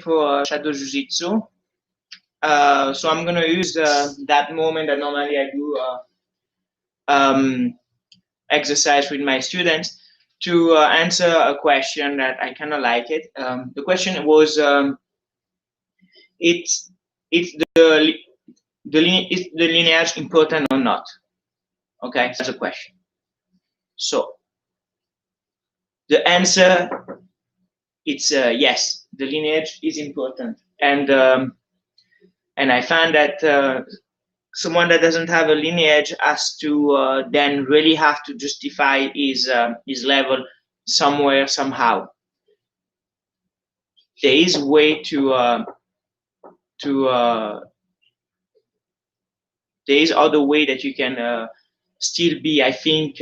for Shadow Jiu-Jitsu. So I'm gonna use that moment that normally I do exercise with my students to answer a question that I kind of like it. The question was, it's is the lineage important or not? Okay, that's a question. So the answer, it's yes, the lineage is important, and I find that someone that doesn't have a lineage has to then really have to justify his level somewhere somehow. There is a way there is other way that you can still be, I think,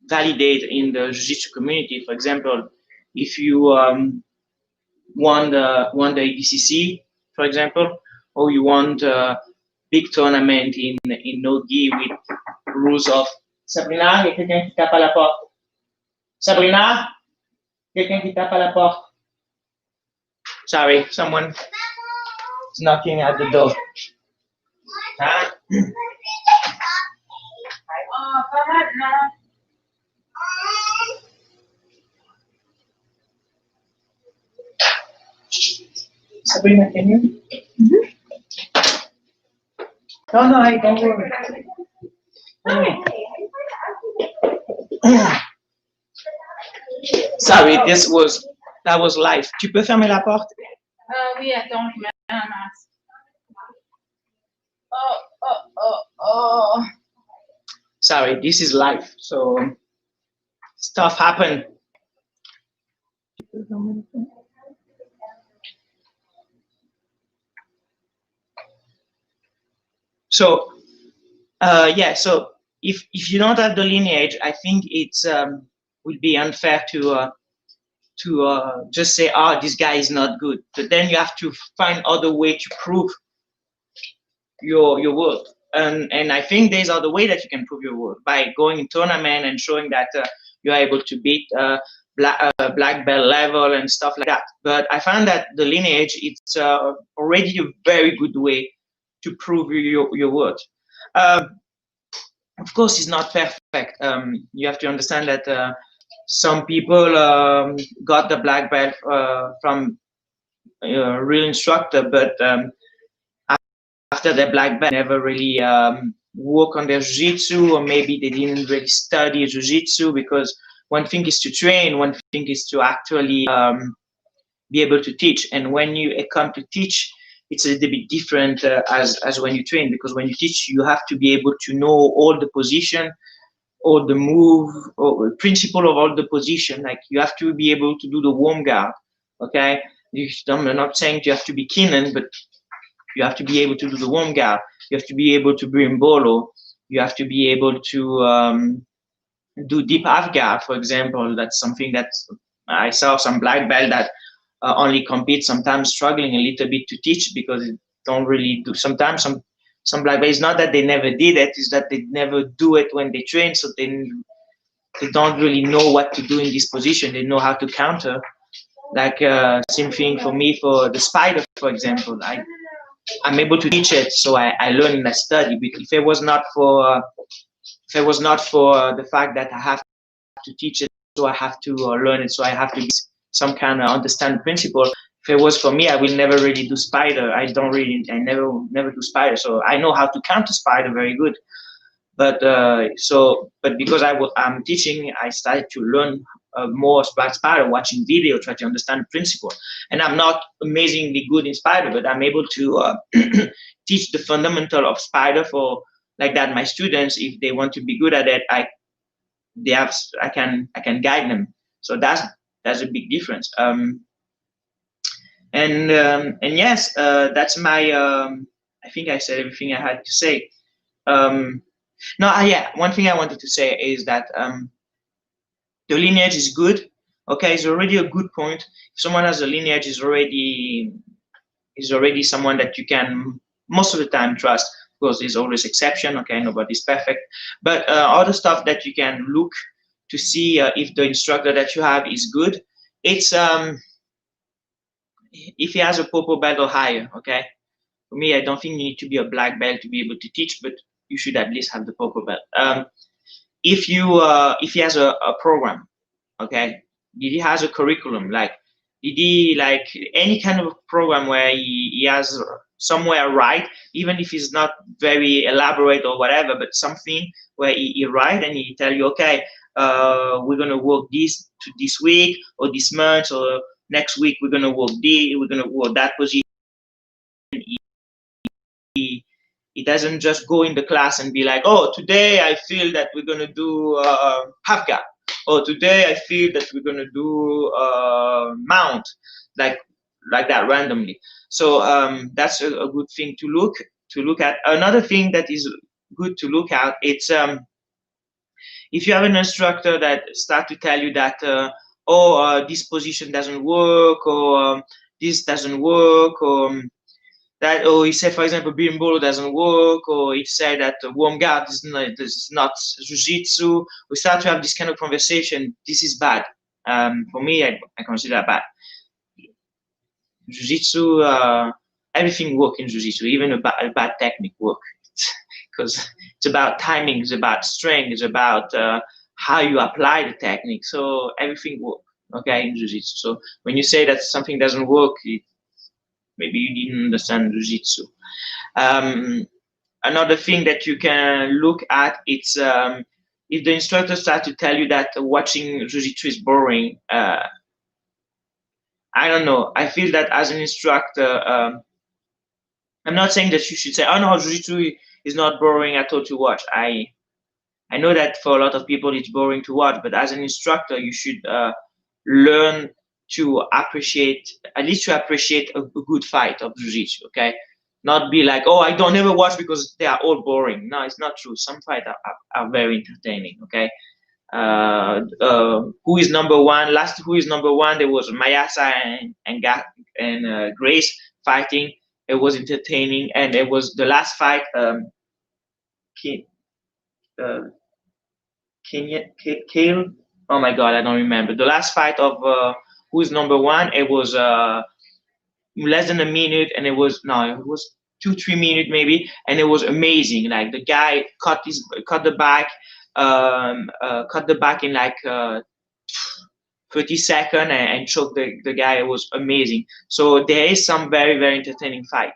validated in the jiu-jitsu community. For example, if you won the ADCC, for example, or you want a big tournament in no-gi with rules of Sabrina, il y a quelqu'un qui tape à la porte. Sabrina, quelqu'un qui tape à la porte. Sorry, someone is knocking at the door. Huh? Sabrina, can you? No, I don't worry. Sorry, that was live. Tu peux fermer la porte? Oui, attends, je mets un masque. Oh. Sorry, this is live, so stuff happen. So, yeah. So if you don't have the lineage, I think it's would be unfair to just say, "Oh, this guy is not good." But then you have to find other way to prove your worth. And I think there's other way that you can prove your worth by going in tournament and showing that you're able to beat black belt level and stuff like that. But I found that the lineage, it's already a very good way to prove your worth. Of course, it's not perfect. You have to understand that some people got the black belt from a real instructor, but after their black belt, never really work on their jiu-jitsu, or maybe they didn't really study jiu-jitsu, because one thing is to train, one thing is to actually be able to teach. And when you come to teach, it's a little bit different as when you train, because when you teach, you have to be able to know all the position, or the move, or principle of all the position. Like, you have to be able to do the warm guard. Okay, I'm not saying you have to be Keenan, but you have to be able to do the warm guard. You have to be able to bring bolo. You have to be able to do deep half guard, for example. That's something that I saw some black belt that only compete, sometimes struggling a little bit to teach, because it don't really do. Sometimes some black belts, it's not that they never did it, it's that they never do it when they train, so they don't really know what to do in this position. They know how to counter. Like same thing for me for the spider, for example. I'm able to teach it, so I learn and I study. But if it was not for the fact that I have to teach it, so I have to learn it, so I have to be some kind of understand principle. If it was for me, I will never really do spider. I never do spider, so I know how to counter spider very good. But because I'm teaching, I started to learn more about spider, watching video, try to understand the principle. And I'm not amazingly good in spider, but I'm able to teach the fundamental of spider for like that. My students, if they want to be good at it, I can guide them. So that's a big difference. And yes, that's my. I think I said everything I had to say. Yeah, one thing I wanted to say is that the lineage is good. Okay, it's already a good point. If someone has a lineage, is already someone that you can most of the time trust. Of course, there's always exception. Okay, nobody's perfect, but other stuff that you can look to see if the instructor that you have is good. It's if he has a purple belt or higher, okay. For me, I don't think you need to be a black belt to be able to teach, but you should at least have the purple belt. If he has a program, okay, if he has a curriculum, like did he like any kind of program where he has somewhere write, even if it's not very elaborate or whatever, but something where he write and he tell you, okay, we're gonna work this week or this month or next week we're gonna work we're gonna work that position. He doesn't just go in the class and be like, oh, today I feel that we're going to do half gap, or today I feel that we're going to do mount, like that randomly. So that's a good thing to look at. Another thing that is good to look at, it's if you have an instructor that start to tell you that this position doesn't work, or this doesn't work, or that, or he said, for example, berimbolo doesn't work, or he said that warm guard is not jiu-jitsu. We start to have this kind of conversation. This is bad. For me, I consider that bad. Jiu-jitsu, everything works in jiu-jitsu, even a bad technique work, because it's about timing, it's about strength, it's about how you apply the technique. So everything works, okay, in jiu-jitsu. So when you say that something doesn't work, maybe you didn't understand jiu-jitsu. Another thing that you can look at, it's if the instructor starts to tell you that watching jiu-jitsu is boring. I don't know. I feel that as an instructor, I'm not saying that you should say, oh no, jiu-jitsu is not boring at all to watch. I know that for a lot of people it's boring to watch, but as an instructor, you should learn to appreciate, at least to appreciate a good fight of jiu-jitsu, okay? Not be like, oh, I don't ever watch because they are all boring. No, it's not true. Some fights are very entertaining, okay? Who is number one? Who is number one? There was Mayasa and Grace fighting. It was entertaining, and it was the last fight. Kale. Oh my God, I don't remember. The last fight of who's number one, it was less than a minute, and it was 2-3 minutes maybe, and it was amazing. Like the guy cut the back, in like 30 seconds and choked the guy. It was amazing. So there is some very, very entertaining fight.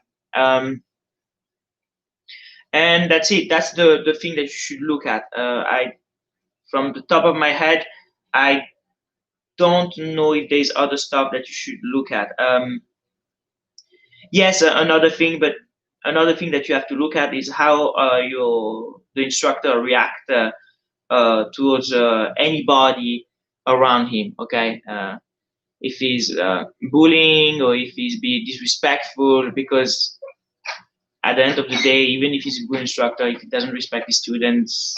And that's it. That's the thing that you should look at. From the top of my head, I don't know if there's other stuff that you should look at. Yes, another thing that you have to look at is how the instructor react towards anybody around him. Okay, if he's bullying or if he's being disrespectful, because at the end of the day, even if he's a good instructor, if he doesn't respect his students,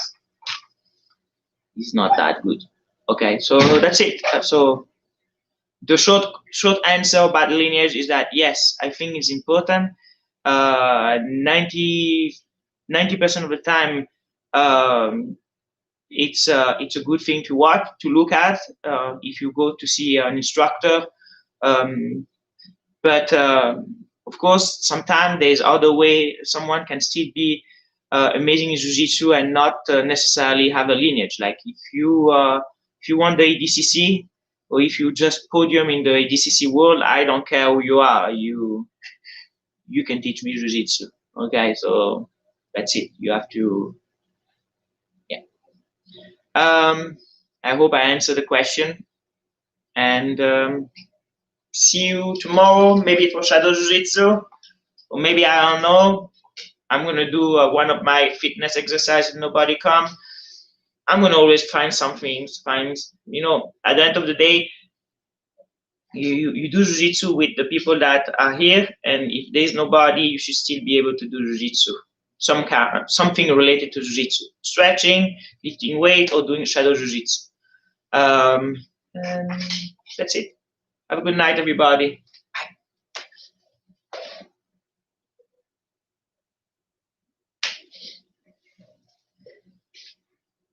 he's not that good. Okay, so that's it. So the short answer about lineage is that yes, I think it's important. 90% of the time, it's a good thing to look at if you go to see an instructor. But of course, sometimes there's other way. Someone can still be amazing in jiu-jitsu and not necessarily have a lineage. Like if you want the ADCC, or if you just podium in the ADCC world, I don't care who you are. You can teach me jiu-jitsu. Okay, so that's it. You have to, yeah. I hope I answered the question, and see you tomorrow. Maybe for shadow jiu-jitsu, or maybe I don't know. I'm gonna do one of my fitness exercises. Nobody come. I'm gonna always find something. At the end of the day, you do jiu-jitsu with the people that are here, and if there's nobody, you should still be able to do jiu-jitsu. Something related to jiu-jitsu, stretching, lifting weight, or doing shadow jiu-jitsu. And that's it. Have a good night, everybody.